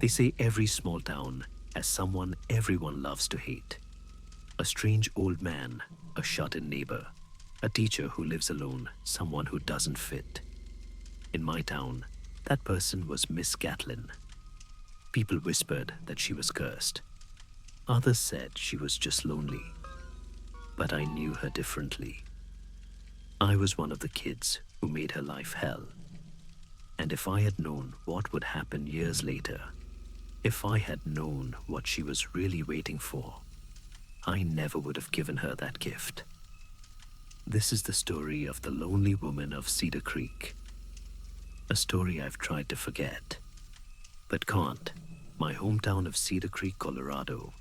They say every small town has someone everyone loves to hate. A strange old man, a shut-in neighbor, a teacher who lives alone, someone who doesn't fit. In my town, that person was Miss Gatlin. People whispered that she was cursed. Others said she was just lonely. But I knew her differently. I was one of the kids who made her life hell. And if I had known what would happen years later, if I had known what she was really waiting for, I never would have given her that gift. This is the story of the lonely woman of Cedar Creek. A story I've tried to forget, but can't. My hometown of Cedar Creek, Colorado,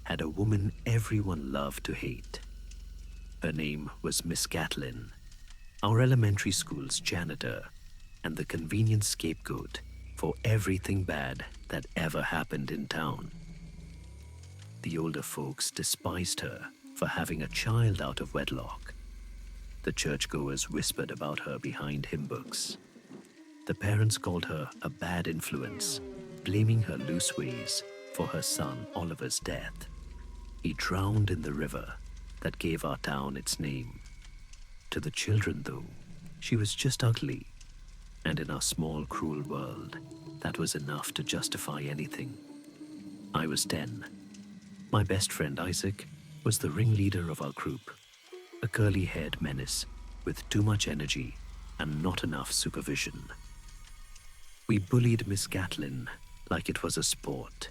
had a woman everyone loved to hate. Her name was Miss Gatlin, our elementary school's janitor, and the convenient scapegoat for everything bad that ever happened in town. The older folks despised her for having a child out of wedlock. The churchgoers whispered about her behind hymn books. The parents called her a bad influence, blaming her loose ways for her son Oliver's death. He drowned in the river that gave our town its name. To the children, though, she was just ugly. And in our small, cruel world, that was enough to justify anything. I was 10. My best friend Isaac was the ringleader of our group, a curly-haired menace with too much energy and not enough supervision. We bullied Miss Gatlin like it was a sport.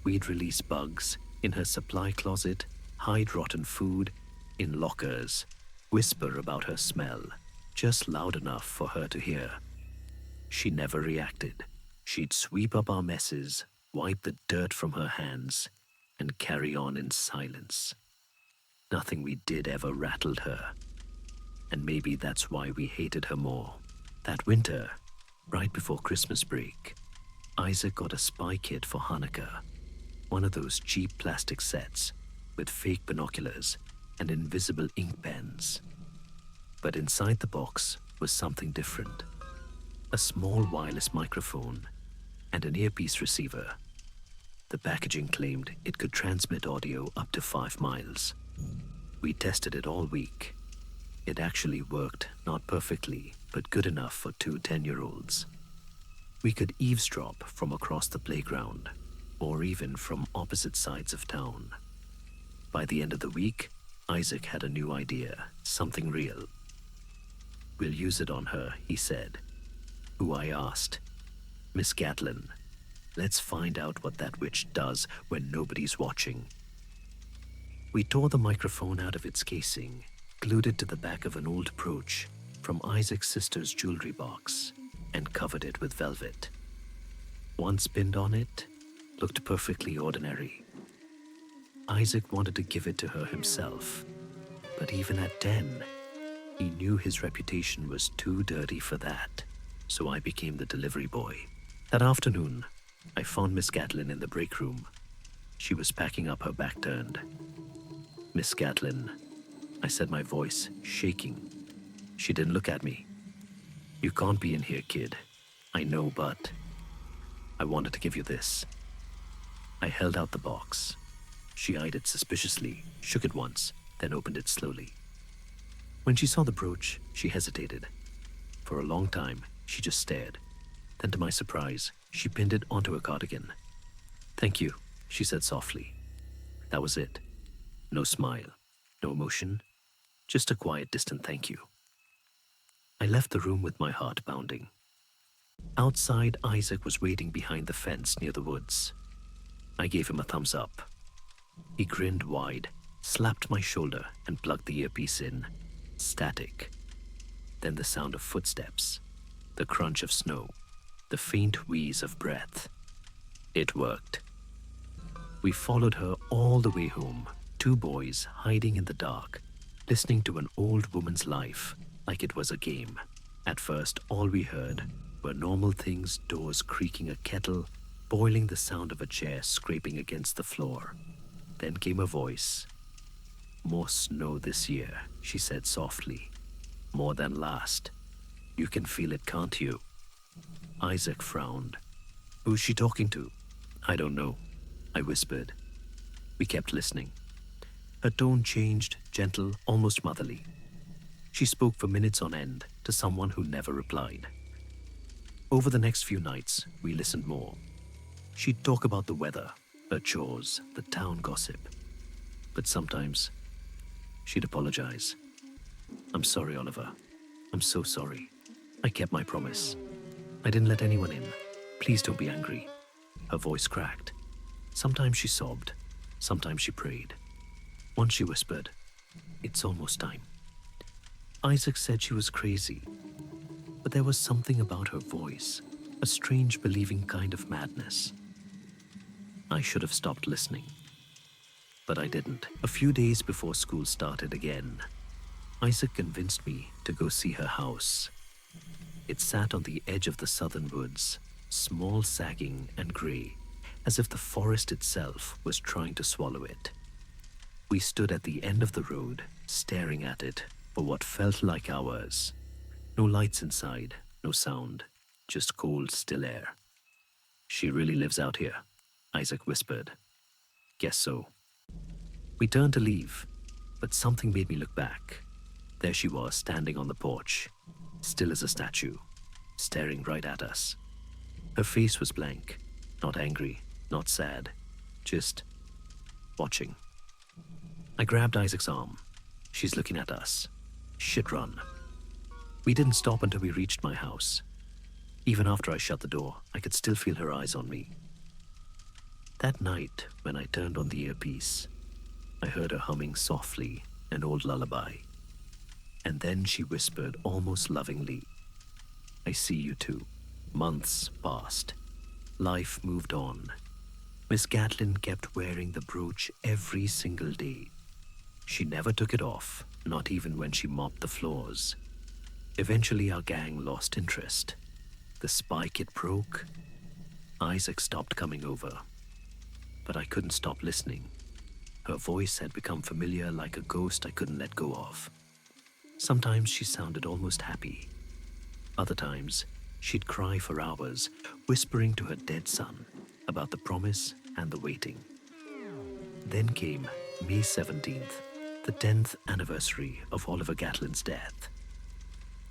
We'd release bugs in her supply closet, hide rotten food in lockers, whisper about her smell, just loud enough for her to hear. She never reacted. She'd sweep up our messes, wipe the dirt from her hands, and carry on in silence. Nothing we did ever rattled her. And maybe that's why we hated her more. That winter, right before Christmas break, Isaac got a spy kit for Hanukkah, one of those cheap plastic sets with fake binoculars and invisible ink pens. But inside the box was something different. A small wireless microphone and an earpiece receiver. The packaging claimed it could transmit audio up to 5 miles. We tested it all week. It actually worked, not perfectly, but good enough for 2 10-year-olds. We could eavesdrop from across the playground, or even from opposite sides of town. By the end of the week, Isaac had a new idea, something real. "We'll use it on her," he said. Who I asked, "Miss Gatlin. Let's find out what that witch does when nobody's watching." We tore the microphone out of its casing, glued it to the back of an old brooch from Isaac's sister's jewelry box, and covered it with velvet. Once pinned on it, looked perfectly ordinary. Isaac wanted to give it to her himself, but even at 10, he knew his reputation was too dirty for that, so I became the delivery boy. That afternoon, I found Miss Gatlin in the break room. She was packing up, her back turned. "Miss Gatlin," I said, my voice shaking. She didn't look at me. "You can't be in here, kid. I know, but I wanted to give you this." I held out the box. She eyed it suspiciously, shook it once, then opened it slowly. When she saw the brooch, she hesitated. For a long time, she just stared. Then, to my surprise, she pinned it onto her cardigan. "Thank you," she said softly. That was it. No smile, no emotion, just a quiet, distant thank you. I left the room with my heart pounding. Outside, Isaac was waiting behind the fence near the woods. I gave him a thumbs up. He grinned wide, slapped my shoulder, and plugged the earpiece in. Static. Then the sound of footsteps, the crunch of snow, the faint wheeze of breath. It worked. We followed her all the way home, 2 boys hiding in the dark, listening to an old woman's life like it was a game. At first, all we heard were normal things: doors creaking, a kettle boiling, the sound of a chair scraping against the floor. Then came a voice. "More snow this year," she said softly. "More than last. You can feel it, can't you?" Isaac frowned. "Who's she talking to?" I don't know, I whispered. We kept listening. Her tone changed, gentle, almost motherly. She spoke for minutes on end to someone who never replied. Over the next few nights, we listened more. She'd talk about the weather, her chores, the town gossip. But sometimes, she'd apologize. I'm sorry, Oliver. I'm so sorry. I kept my promise. I didn't let anyone in. Please don't be angry. Her voice cracked. Sometimes she sobbed. Sometimes she prayed. Once she whispered, "It's almost time." Isaac said she was crazy, but there was something about her voice, a strange believing kind of madness. I should have stopped listening, but I didn't. A few days before school started again, Isaac convinced me to go see her house. It sat on the edge of the southern woods, small, sagging, and grey, as if the forest itself was trying to swallow it. We stood at the end of the road, staring at it for what felt like hours. No lights inside, no sound, just cold, still air. She really lives out here, Isaac whispered. Guess so. We turned to leave, but something made me look back. There she was, standing on the porch, still as a statue, staring right at us. Her face was blank, not angry, not sad, just watching. I grabbed Isaac's arm. She's looking at us. Shit, run. We didn't stop until we reached my house. Even after I shut the door, I could still feel her eyes on me. That night, when I turned on the earpiece, I heard her humming softly an old lullaby. And then she whispered almost lovingly, "I see you too." Months passed. Life moved on. Miss Gatlin kept wearing the brooch every single day. She never took it off, not even when she mopped the floors. Eventually, our gang lost interest. The spike, it broke. Isaac stopped coming over. But I couldn't stop listening. Her voice had become familiar, like a ghost I couldn't let go of. Sometimes she sounded almost happy. Other times, she'd cry for hours, whispering to her dead son about the promise and the waiting. Then came May 17th, the 10th anniversary of Oliver Gatlin's death.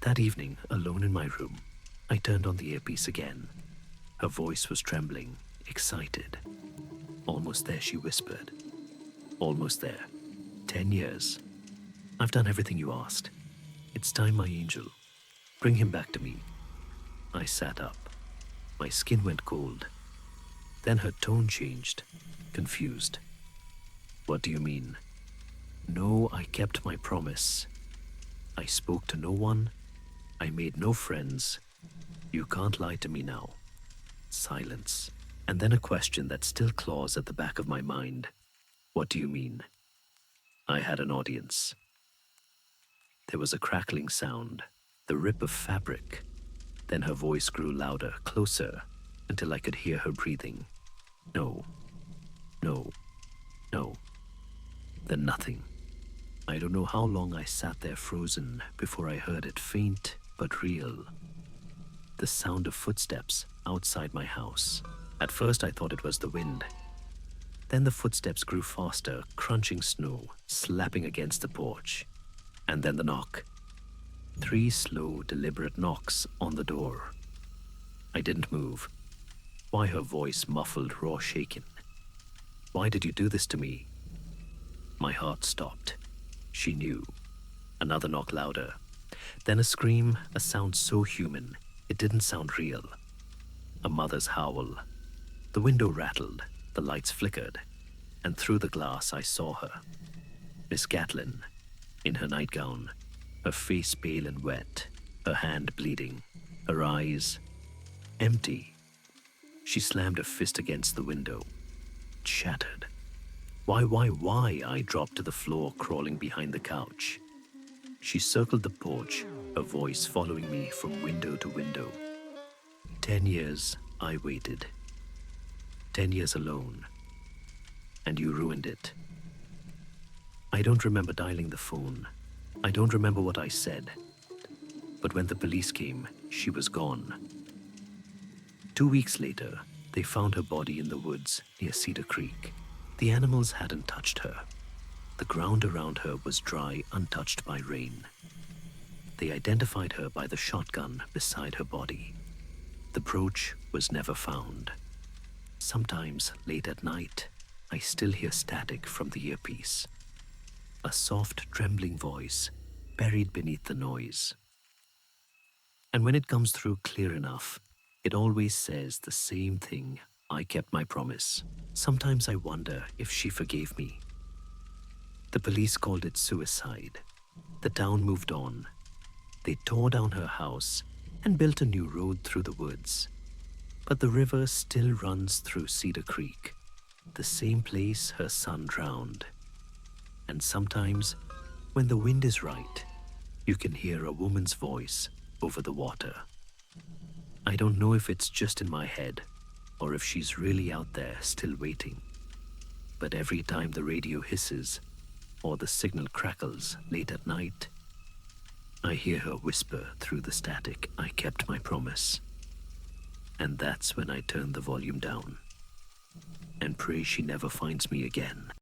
That evening, alone in my room, I turned on the earpiece again. Her voice was trembling, excited. "Almost there," she whispered. "Almost there. 10 years. I've done everything you asked. It's time, my angel. Bring him back to me." I sat up. My skin went cold. Then her tone changed, confused. "What do you mean?" "No, I kept my promise. I spoke to no one. I made no friends. You can't lie to me now." Silence. And then a question that still claws at the back of my mind. "What do you mean?" I had an audience. There was a crackling sound, the rip of fabric. Then her voice grew louder, closer, until I could hear her breathing. "No, no, no." Then nothing. I don't know how long I sat there frozen before I heard it, faint but real. The sound of footsteps outside my house. At first I thought it was the wind. Then the footsteps grew faster, crunching snow, slapping against the porch. And then the knock. 3 slow, deliberate knocks on the door. I didn't move. Why, her voice muffled, raw, shaken. "Why did you do this to me?" My heart stopped. She knew. Another knock, louder. Then a scream, a sound so human, it didn't sound real. A mother's howl. The window rattled, the lights flickered, and through the glass I saw her. Miss Gatlin, in her nightgown, her face pale and wet, her hand bleeding, her eyes empty. She slammed a fist against the window. It shattered. Why? I dropped to the floor, crawling behind the couch. She circled the porch, her voice following me from window to window. 10 years I waited. 10 years alone. And you ruined it. I don't remember dialing the phone. I don't remember what I said. But when the police came, she was gone. 2 weeks later, They found her body in the woods near Cedar Creek. The animals hadn't touched her. The ground around her was dry, untouched by rain. They identified her by the shotgun beside her body. The brooch was never found. Sometimes, late at night, I still hear static from the earpiece. A soft, trembling voice buried beneath the noise. And when it comes through clear enough, it always says the same thing: I kept my promise. Sometimes I wonder if she forgave me. The police called it suicide. The town moved on. They tore down her house and built a new road through the woods. But the river still runs through Cedar Creek, the same place her son drowned. And sometimes, when the wind is right, you can hear a woman's voice over the water. I don't know if it's just in my head or if she's really out there still waiting. But every time the radio hisses or the signal crackles late at night, I hear her whisper through the static, I kept my promise. And that's when I turn the volume down and pray she never finds me again.